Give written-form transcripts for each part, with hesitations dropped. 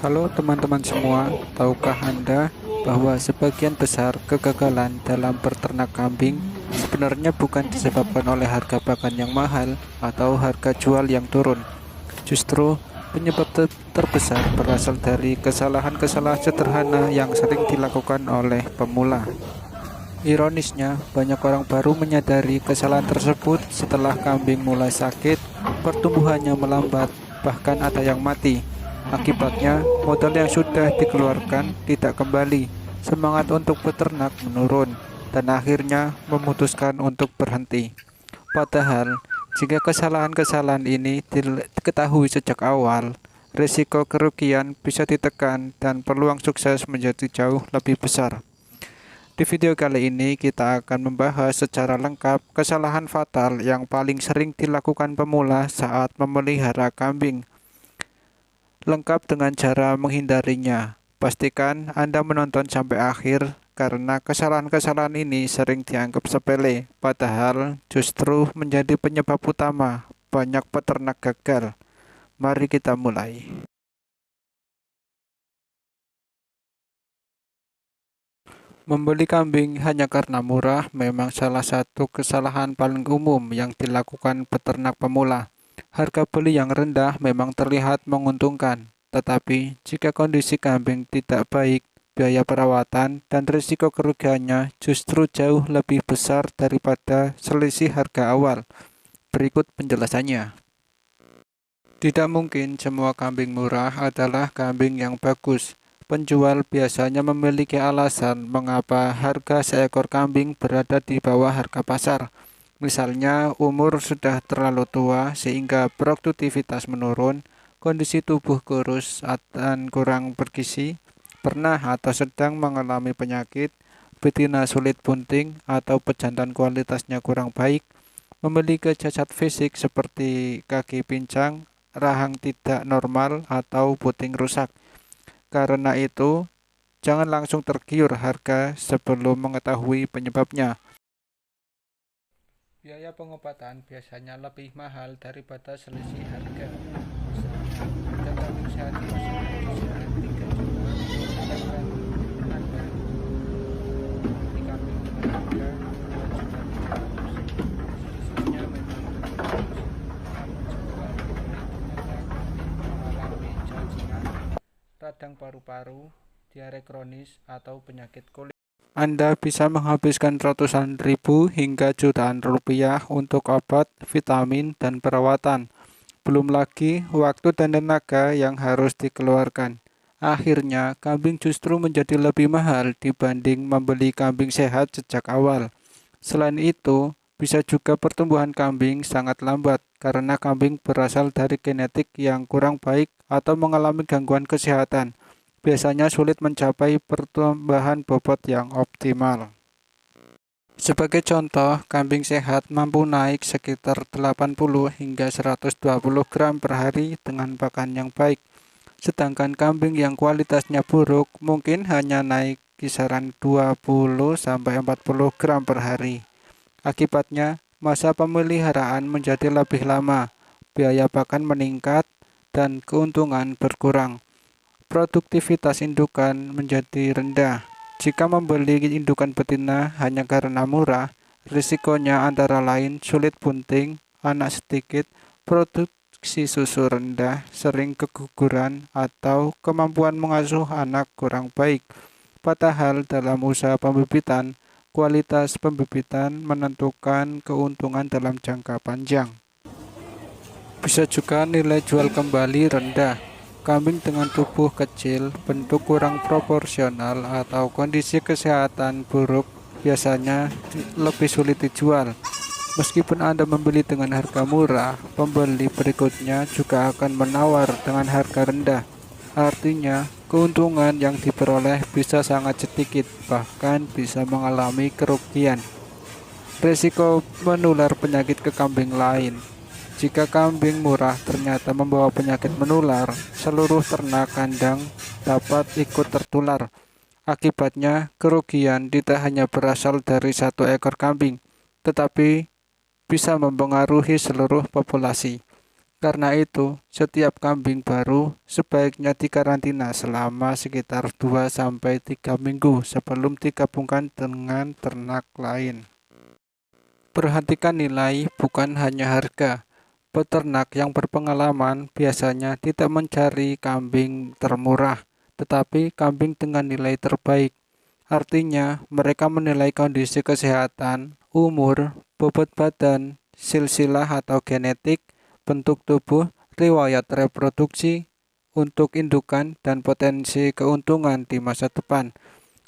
Halo teman-teman semua, tahukah Anda bahwa sebagian besar kegagalan dalam peternak kambing sebenarnya bukan disebabkan oleh harga pakan yang mahal atau harga jual yang turun. Justru penyebab terbesar berasal dari kesalahan-kesalahan sederhana yang sering dilakukan oleh pemula. Ironisnya, banyak orang baru menyadari kesalahan tersebut setelah kambing mulai sakit, pertumbuhannya melambat, bahkan ada yang mati. Akibatnya, modal yang sudah dikeluarkan tidak kembali, semangat untuk beternak menurun, dan akhirnya memutuskan untuk berhenti. Padahal, jika kesalahan-kesalahan ini diketahui sejak awal, risiko kerugian bisa ditekan dan peluang sukses menjadi jauh lebih besar. Di video kali ini kita akan membahas secara lengkap kesalahan fatal yang paling sering dilakukan pemula saat memelihara kambing, lengkap dengan cara menghindarinya. Pastikan Anda menonton sampai akhir karena kesalahan-kesalahan ini sering dianggap sepele, padahal justru menjadi penyebab utama banyak peternak gagal. Mari kita mulai. Membeli kambing hanya karena murah memang salah satu kesalahan paling umum yang dilakukan peternak pemula. Harga beli yang rendah memang terlihat menguntungkan, tetapi jika kondisi kambing tidak baik, biaya perawatan dan risiko kerugiannya justru jauh lebih besar daripada selisih harga awal. Berikut penjelasannya. Tidak mungkin semua kambing murah adalah kambing yang bagus. Penjual biasanya memiliki alasan mengapa harga seekor kambing berada di bawah harga pasar. Misalnya, umur sudah terlalu tua sehingga produktivitas menurun, kondisi tubuh kurus dan kurang bergizi, pernah atau sedang mengalami penyakit, betina sulit bunting, atau pejantan kualitasnya kurang baik, memiliki cacat fisik seperti kaki pincang, rahang tidak normal, atau puting rusak. Karena itu, jangan langsung tergiur harga sebelum mengetahui penyebabnya. Biaya pengobatan biasanya lebih mahal daripada selisih harga. Misalnya, harga kambing sehat di pasaran kisaran 3 juta, sedangkan Anda membeli kambing dengan harga 2.300.000. Selisihnya memang cukup bagus, namun setelah dibeli ternyata kambing mengalami cacingan, radang paru-paru, diare kronis, atau penyakit kulit. Anda bisa menghabiskan ratusan ribu hingga jutaan rupiah untuk obat, vitamin, dan perawatan. Belum lagi waktu dan tenaga yang harus dikeluarkan. Akhirnya, kambing justru menjadi lebih mahal dibanding membeli kambing sehat sejak awal. Selain itu, bisa juga pertumbuhan kambing sangat lambat karena kambing berasal dari genetik yang kurang baik atau mengalami gangguan kesehatan. Biasanya sulit mencapai pertumbuhan bobot yang optimal. Sebagai contoh, kambing sehat mampu naik sekitar 80 hingga 120 gram per hari dengan pakan yang baik. Sedangkan kambing yang kualitasnya buruk mungkin hanya naik kisaran 20 sampai 40 gram per hari. Akibatnya, masa pemeliharaan menjadi lebih lama, biaya pakan meningkat, dan keuntungan berkurang. Produktivitas indukan menjadi rendah. Jika membeli indukan betina hanya karena murah, risikonya antara lain sulit bunting, anak sedikit, produksi susu rendah, sering keguguran, atau kemampuan mengasuh anak kurang baik. Padahal dalam usaha pembibitan, kualitas pembibitan menentukan keuntungan dalam jangka panjang. Bisa juga nilai jual kembali rendah. Kambing dengan tubuh kecil, bentuk kurang proporsional, atau kondisi kesehatan buruk biasanya lebih sulit dijual. Meskipun Anda membeli dengan harga murah, pembeli berikutnya juga akan menawar dengan harga rendah. Artinya, keuntungan yang diperoleh bisa sangat sedikit, bahkan bisa mengalami kerugian. Risiko menular penyakit ke kambing lain. Jika kambing murah ternyata membawa penyakit menular, seluruh ternak kandang dapat ikut tertular. Akibatnya, kerugian tidak hanya berasal dari satu ekor kambing, tetapi bisa mempengaruhi seluruh populasi. Karena itu, setiap kambing baru sebaiknya dikarantina selama sekitar 2 sampai 3 minggu sebelum digabungkan dengan ternak lain. Perhatikan nilai, bukan hanya harga. Peternak yang berpengalaman biasanya tidak mencari kambing termurah, tetapi kambing dengan nilai terbaik. Artinya, mereka menilai kondisi kesehatan, umur, bobot badan, silsilah atau genetik, bentuk tubuh, riwayat reproduksi untuk indukan, dan potensi keuntungan di masa depan.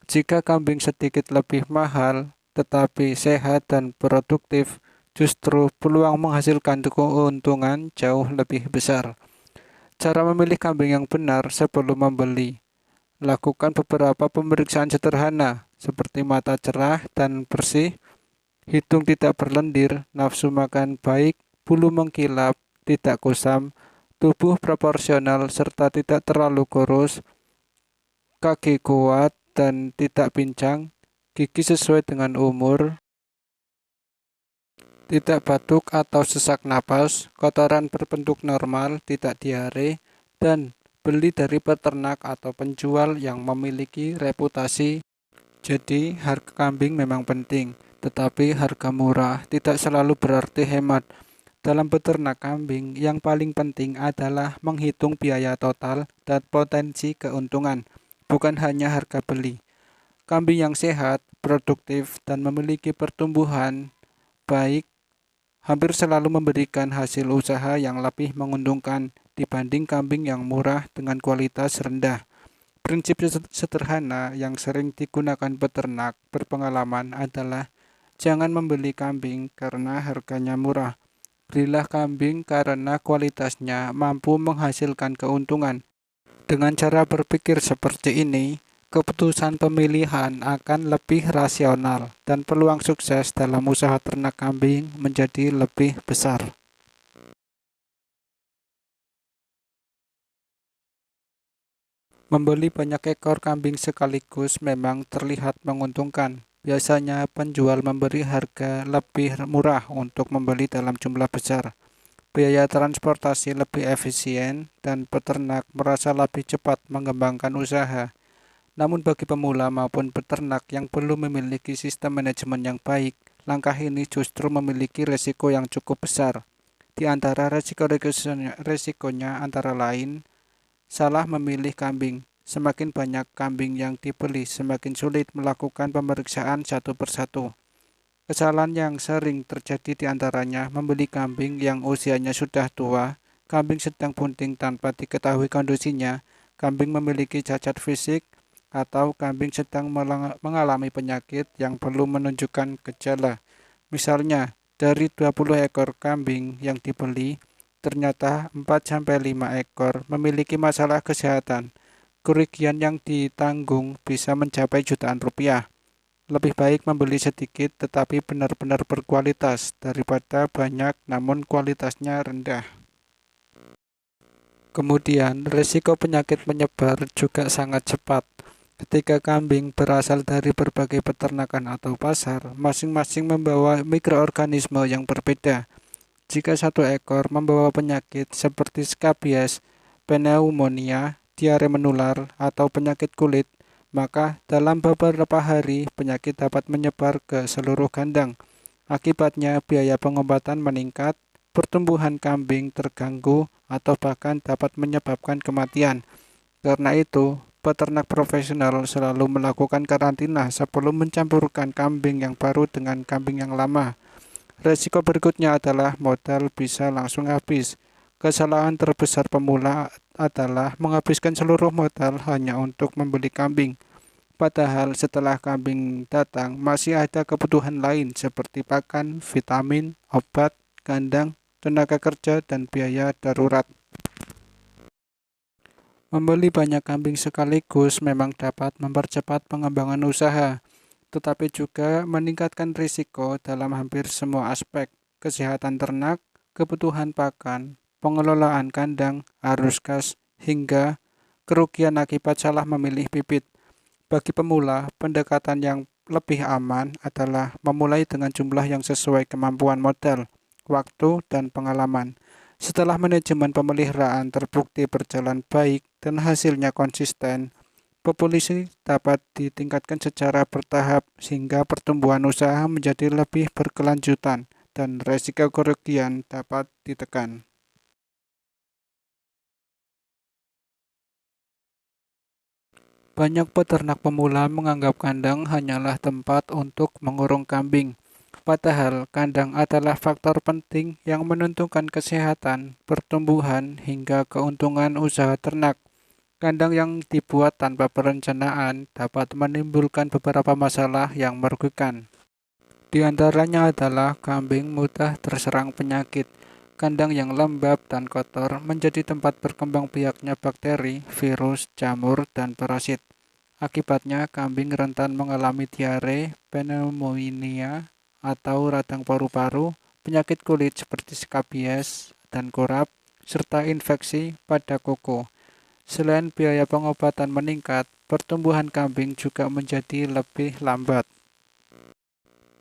Jika kambing sedikit lebih mahal, tetapi sehat dan produktif, justru peluang menghasilkan keuntungan jauh lebih besar. Cara memilih kambing yang benar sebelum membeli. Lakukan beberapa pemeriksaan sederhana, seperti mata cerah dan bersih, hidung tidak berlendir, nafsu makan baik, bulu mengkilap, tidak kusam, tubuh proporsional serta tidak terlalu kurus, kaki kuat dan tidak pincang, gigi sesuai dengan umur, tidak batuk atau sesak napas, kotoran berbentuk normal, tidak diare, dan beli dari peternak atau penjual yang memiliki reputasi. Jadi, harga kambing memang penting, tetapi harga murah tidak selalu berarti hemat. Dalam beternak kambing, yang paling penting adalah menghitung biaya total dan potensi keuntungan, bukan hanya harga beli. Kambing yang sehat, produktif, dan memiliki pertumbuhan baik hampir selalu memberikan hasil usaha yang lebih menguntungkan dibanding kambing yang murah dengan kualitas rendah. Prinsip sederhana yang sering digunakan peternak berpengalaman adalah jangan membeli kambing karena harganya murah. Belilah kambing karena kualitasnya mampu menghasilkan keuntungan. Dengan cara berpikir seperti ini, keputusan pemilihan akan lebih rasional dan peluang sukses dalam usaha ternak kambing menjadi lebih besar. Membeli banyak ekor kambing sekaligus memang terlihat menguntungkan. Biasanya penjual memberi harga lebih murah untuk membeli dalam jumlah besar. Biaya transportasi lebih efisien dan peternak merasa lebih cepat mengembangkan usaha. Namun bagi pemula maupun peternak yang belum memiliki sistem manajemen yang baik, langkah ini justru memiliki resiko yang cukup besar. Di antara resikonya antara lain, salah memilih kambing. Semakin banyak kambing yang dibeli, semakin sulit melakukan pemeriksaan satu persatu. Kesalahan yang sering terjadi di antaranya membeli kambing yang usianya sudah tua, kambing sedang bunting tanpa diketahui kondisinya, kambing memiliki cacat fisik, atau kambing sedang mengalami penyakit yang belum menunjukkan gejala. Misalnya, dari 20 ekor kambing yang dibeli, ternyata 4-5 ekor memiliki masalah kesehatan. Kerugian yang ditanggung bisa mencapai jutaan rupiah. Lebih baik membeli sedikit tetapi benar-benar berkualitas daripada banyak namun kualitasnya rendah. Kemudian, risiko penyakit menyebar juga sangat cepat. Ketika kambing berasal dari berbagai peternakan atau pasar, masing-masing membawa mikroorganisme yang berbeda. Jika satu ekor membawa penyakit seperti skabies, pneumonia, diare menular, atau penyakit kulit, maka dalam beberapa hari penyakit dapat menyebar ke seluruh kandang. Akibatnya biaya pengobatan meningkat, pertumbuhan kambing terganggu, atau bahkan dapat menyebabkan kematian. Karena itu, peternak profesional selalu melakukan karantina sebelum mencampurkan kambing yang baru dengan kambing yang lama. Resiko berikutnya adalah modal bisa langsung habis. Kesalahan terbesar pemula adalah menghabiskan seluruh modal hanya untuk membeli kambing. Padahal setelah kambing datang masih ada kebutuhan lain seperti pakan, vitamin, obat, kandang, tenaga kerja, dan biaya darurat. Membeli banyak kambing sekaligus memang dapat mempercepat pengembangan usaha, tetapi juga meningkatkan risiko dalam hampir semua aspek: kesehatan ternak, kebutuhan pakan, pengelolaan kandang, arus kas, hingga kerugian akibat salah memilih bibit. Bagi pemula, pendekatan yang lebih aman adalah memulai dengan jumlah yang sesuai kemampuan modal, waktu, dan pengalaman. Setelah manajemen pemeliharaan terbukti berjalan baik dan hasilnya konsisten, populasi dapat ditingkatkan secara bertahap sehingga pertumbuhan usaha menjadi lebih berkelanjutan dan resiko kerugian dapat ditekan. Banyak peternak pemula menganggap kandang hanyalah tempat untuk mengurung kambing. Padahal kandang adalah faktor penting yang menentukan kesehatan, pertumbuhan, hingga keuntungan usaha ternak. Kandang yang dibuat tanpa perencanaan dapat menimbulkan beberapa masalah yang merugikan. Di antaranya adalah kambing mudah terserang penyakit. Kandang yang lembab dan kotor menjadi tempat berkembang biaknya bakteri, virus, jamur, dan parasit. Akibatnya, kambing rentan mengalami diare, pneumonia, atau radang paru-paru, penyakit kulit seperti skabies dan kurap, serta infeksi pada koko. Selain biaya pengobatan meningkat, pertumbuhan kambing juga menjadi lebih lambat.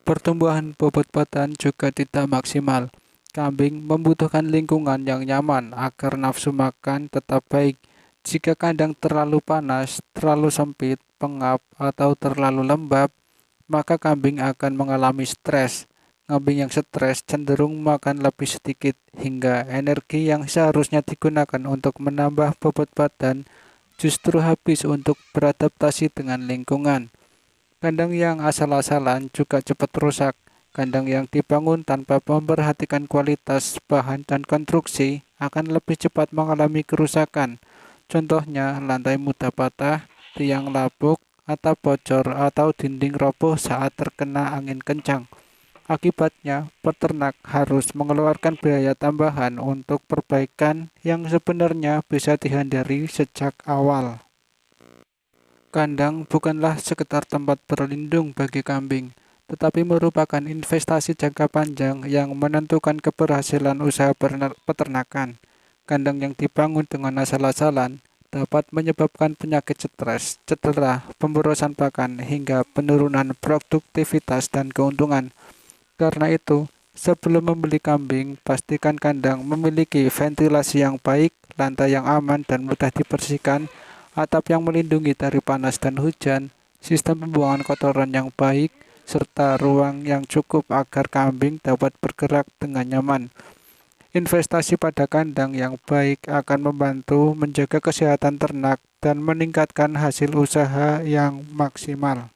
Pertumbuhan bobot badan juga tidak maksimal. Kambing membutuhkan lingkungan yang nyaman agar nafsu makan tetap baik. Jika kandang terlalu panas, terlalu sempit, pengap, atau terlalu lembab, maka kambing akan mengalami stres. Kambing yang stres cenderung makan lebih sedikit, hingga energi yang seharusnya digunakan untuk menambah bobot badan justru habis untuk beradaptasi dengan lingkungan. Kandang yang asal-asalan juga cepat rusak. Kandang yang dibangun tanpa memperhatikan kualitas bahan dan konstruksi akan lebih cepat mengalami kerusakan. Contohnya, lantai mudah patah, tiang labuk, atap bocor, atau dinding roboh saat terkena angin kencang. Akibatnya, peternak harus mengeluarkan biaya tambahan untuk perbaikan yang sebenarnya bisa dihindari sejak awal. Kandang bukanlah sekedar tempat berlindung bagi kambing, tetapi merupakan investasi jangka panjang yang menentukan keberhasilan usaha peternakan. Kandang yang dibangun dengan asal-asalan dapat menyebabkan penyakit stres, cedera, pemborosan pakan, hingga penurunan produktivitas dan keuntungan. Karena itu, sebelum membeli kambing, pastikan kandang memiliki ventilasi yang baik, lantai yang aman dan mudah dibersihkan, atap yang melindungi dari panas dan hujan, sistem pembuangan kotoran yang baik, serta ruang yang cukup agar kambing dapat bergerak dengan nyaman. Investasi pada kandang yang baik akan membantu menjaga kesehatan ternak dan meningkatkan hasil usaha yang maksimal.